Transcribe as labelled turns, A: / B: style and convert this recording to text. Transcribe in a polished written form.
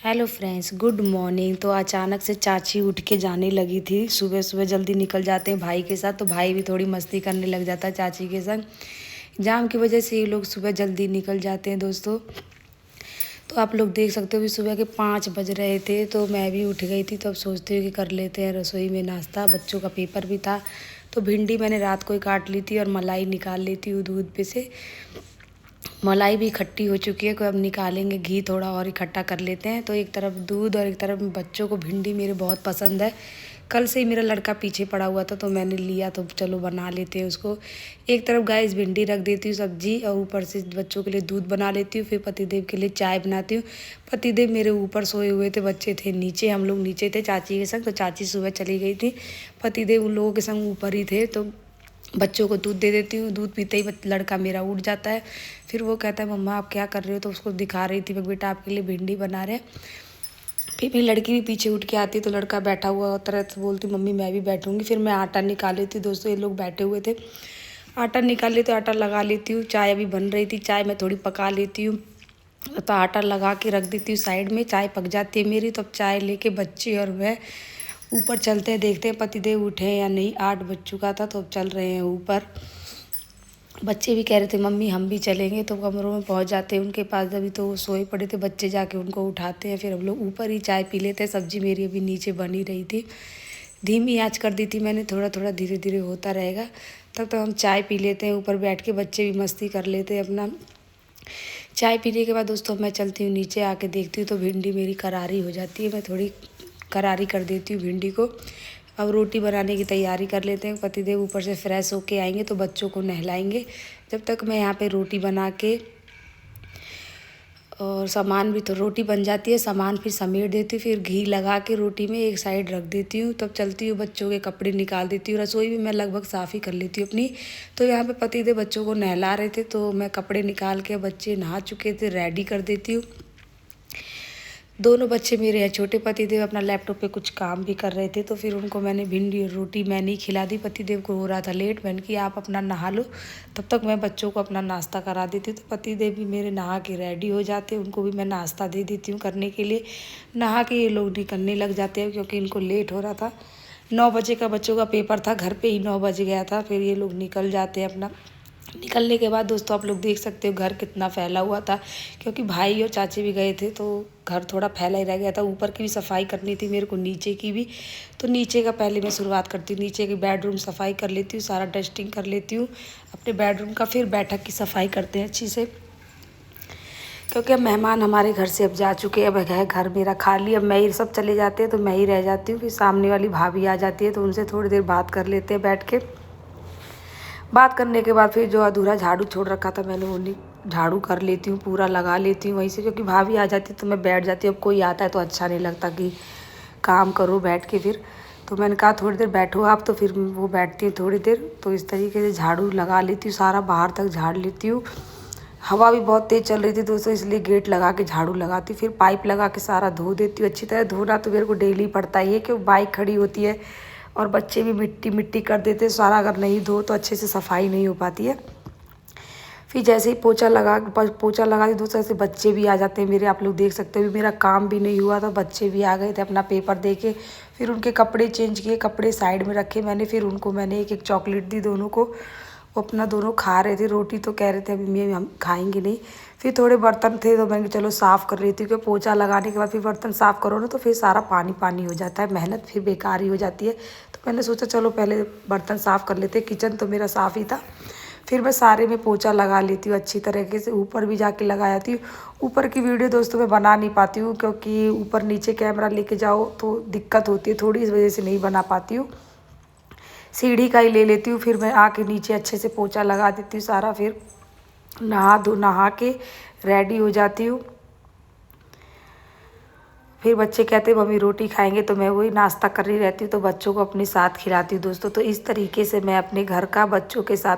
A: Hello friends, good morning. तो अचानक से चाची उठ के जाने लगी थी। सुबह सुबह जल्दी निकल जाते हैं भाई के साथ, तो भाई भी थोड़ी मस्ती करने लग जाता है चाची के संग। जाम की वजह से ये लोग सुबह जल्दी निकल जाते हैं दोस्तों। तो आप लोग देख सकते हो भी सुबह के 5 बज रहे थे, तो मैं भी उठ गई थी। तो अब सोचती हूँ कि कर लेते हैं रसोई में नाश्ता। बच्चों का पेपर भी था, तो भिंडी मैंने रात को ही काट ली थी और मलाई निकाल ली थी दूध पे से। मलाई भी इकट्ठी हो चुकी है, कोई अब निकालेंगे, घी थोड़ा और इकट्ठा कर लेते हैं। तो एक तरफ दूध और एक तरफ बच्चों को भिंडी मेरे बहुत पसंद है। कल से ही मेरा लड़का पीछे पड़ा हुआ था, तो मैंने लिया, तो चलो बना लेते हैं उसको। एक तरफ गाइस भिंडी रख देती हूँ सब्जी, और ऊपर से बच्चों के लिए दूध बना लेती हूँ। फिर पतिदेव के लिए चाय बनाती हूँ। पतिदेव मेरे ऊपर सोए हुए थे, बच्चे थे नीचे, हम लोग नीचे थे चाची के संग। तो चाची सुबह चली गई थी, पतिदेव उन लोगों के संग ऊपर ही थे। तो बच्चों को दूध दे देती हूँ। दूध पीते ही लड़का मेरा उठ जाता है। फिर वो कहता है मम्मा आप क्या कर रहे हो, तो उसको दिखा रही थी मैं, बेटा आपके लिए भिंडी बना रहे हैं। फिर मेरी लड़की भी पीछे उठ के आती है, तो लड़का बैठा हुआ होता है, तो बोलती मम्मी मैं भी बैठूंगी। फिर मैं आटा निकाल लेती हूँ दोस्तों। ये लोग बैठे हुए थे, आटा निकाल लेती हूँ, आटा लगा लेती हूँ। चाय अभी बन रही थी, चाय मैं थोड़ी पका लेती हूँ। तो आटा लगा के रख देती हूँ साइड में। चाय पक जाती है मेरी, तो अब चाय लेके बच्चे और मैं ऊपर चलते हैं, देखते हैं पतिदेव उठे हैं या नहीं। 8 बज चुका था, तो अब चल रहे हैं ऊपर। बच्चे भी कह रहे थे मम्मी हम भी चलेंगे, तो कमरों में पहुंच जाते हैं उनके पास। अभी तो वो सोए पड़े थे, बच्चे जाके उनको उठाते हैं। फिर हम लोग ऊपर ही चाय पी लेते हैं। सब्जी मेरी अभी नीचे बनी रही थी, धीमी आंच कर दी थी मैंने, थोड़ा थोड़ा धीरे धीरे होता रहेगा। तब तक हम चाय पी लेते हैं ऊपर बैठ के, बच्चे भी मस्ती कर लेते हैं अपना। चाय पीने के बाद दोस्तों मैं चलती हूँ नीचे, आके देखती हूँ तो भिंडी मेरी करारी हो जाती है। मैं थोड़ी करारी कर देती हूँ भिंडी को। अब रोटी बनाने की तैयारी कर लेते हैं। पतिदेव ऊपर से फ्रेश होके आएंगे, तो बच्चों को नहलाएंगे। जब तक मैं यहाँ पे रोटी बना के और सामान भी, तो रोटी बन जाती है, सामान फिर समेट देती हूँ। फिर घी लगा के रोटी में एक साइड रख देती हूँ। तब चलती हूँ, बच्चों के कपड़े निकाल देती हूँ। रसोई भी मैं लगभग साफ़ ही कर लेती हूँ अपनी। तो यहाँ पे पतिदेव बच्चों को नहला रहे थे, तो मैं कपड़े निकाल के, बच्चे नहा चुके थे, रेडी कर देती हूँ। दोनों बच्चे मेरे हैं छोटे। पतिदेव अपना लैपटॉप पे कुछ काम भी कर रहे थे, तो फिर उनको मैंने भिंडी और रोटी मैंने ही खिला दी। पतिदेव को हो रहा था लेट, मैंने कि आप अपना नहा लो, तब तक मैं बच्चों को अपना नाश्ता करा देती हूँ। तो पतिदेव भी मेरे नहा के रेडी हो जाते हैं, उनको भी मैं नाश्ता दे देती हूँ करने के लिए। नहा के ये लोग निकलने लग जाते हैं, क्योंकि इनको लेट हो रहा था। 9 बजे का बच्चों का पेपर था, घर पर ही 9 बज गया था। फिर ये लोग निकल जाते हैं अपना। निकलने के बाद दोस्तों आप लोग देख सकते हो घर कितना फैला हुआ था, क्योंकि भाई और चाची भी गए थे, तो घर थोड़ा फैला ही रह गया था। ऊपर की भी सफाई करनी थी मेरे को, नीचे की भी। तो नीचे का पहले मैं शुरुआत करती हूँ। नीचे की बेडरूम सफाई कर लेती हूँ, सारा डस्टिंग कर लेती हूँ अपने बेडरूम का। फिर बैठक की सफाई करते हैं अच्छी से, क्योंकि अब मेहमान हमारे घर से अब जा चुके हैं। अब है घर मेरा खाली, अब मैं ही, सब चले जाते हैं तो मैं ही रह जाती हूँ। फिर सामने वाली भाभी आ जाती है, तो उनसे थोड़ी देर बात कर लेते हैं बैठ के। बात करने के बाद फिर जो अधूरा झाड़ू छोड़ रखा था मैंने, वो झाड़ू कर लेती हूँ, पूरा लगा लेती हूँ वहीं से। क्योंकि भाभी आ जाती है तो मैं बैठ जाती हूँ। अब कोई आता है तो अच्छा नहीं लगता कि काम करो बैठ के। फिर तो मैंने कहा थोड़ी देर बैठो आप, तो फिर वो बैठती है थोड़ी देर। तो इस तरीके से झाड़ू लगा लेती हूँ, सारा बाहर तक झाड़ लेती हूँ। हवा भी बहुत तेज़ चल रही थी दोस्तों, इसलिए गेट लगा के झाड़ू लगाती हूँ। फिर पाइप लगा के सारा धो देती हूँ अच्छी तरह। धोना तो मेरे को डेली पड़ता ही है, क्योंकि बाइक खड़ी होती है और बच्चे भी मिट्टी मिट्टी कर देते हैं सारा। अगर नहीं धो तो अच्छे से सफाई नहीं हो पाती है। फिर जैसे ही पोछा लगा दी दोस्तों, ऐसे बच्चे भी आ जाते हैं मेरे। आप लोग देख सकते हो मेरा काम भी नहीं हुआ था, बच्चे भी आ गए थे अपना पेपर दे के। फिर उनके कपड़े चेंज किए, कपड़े साइड में रखे मैंने। फिर उनको मैंने एक एक चॉकलेट दी दोनों को। वो अपना दोनों खा रहे थे रोटी, तो कह रहे थे अभी मैं हम खाएंगे नहीं। फिर थोड़े बर्तन थे, तो मैंने चलो साफ़ कर लेती हूँ, क्योंकि पोछा लगाने के बाद फिर बर्तन साफ़ करो ना, तो फिर सारा पानी पानी हो जाता है, मेहनत फिर बेकार ही हो जाती है। तो मैंने सोचा चलो पहले बर्तन साफ़ कर लेते। किचन तो मेरा साफ़ ही था। फिर मैं सारे में पोछा लगा लेती हूँ अच्छी तरीके से। ऊपर भी जाके लगा जाती हूँ। ऊपर की वीडियो दोस्तों मैं बना नहीं पाती हूँ, क्योंकि ऊपर नीचे कैमरा लेके जाओ तो दिक्कत होती है थोड़ी, इस वजह से नहीं बना पाती हूँ। सीढ़ी का ही ले लेती हूँ। फिर मैं आके नीचे अच्छे से पोछा लगा देती हूँ सारा। फिर नहा के रेडी हो जाती हूँ। फिर बच्चे कहते हैं मम्मी रोटी खाएंगे, तो मैं वही नाश्ता कर रही रहती हूँ, तो बच्चों को अपने साथ खिलाती हूँ दोस्तों। तो इस तरीके से मैं अपने घर का बच्चों के साथ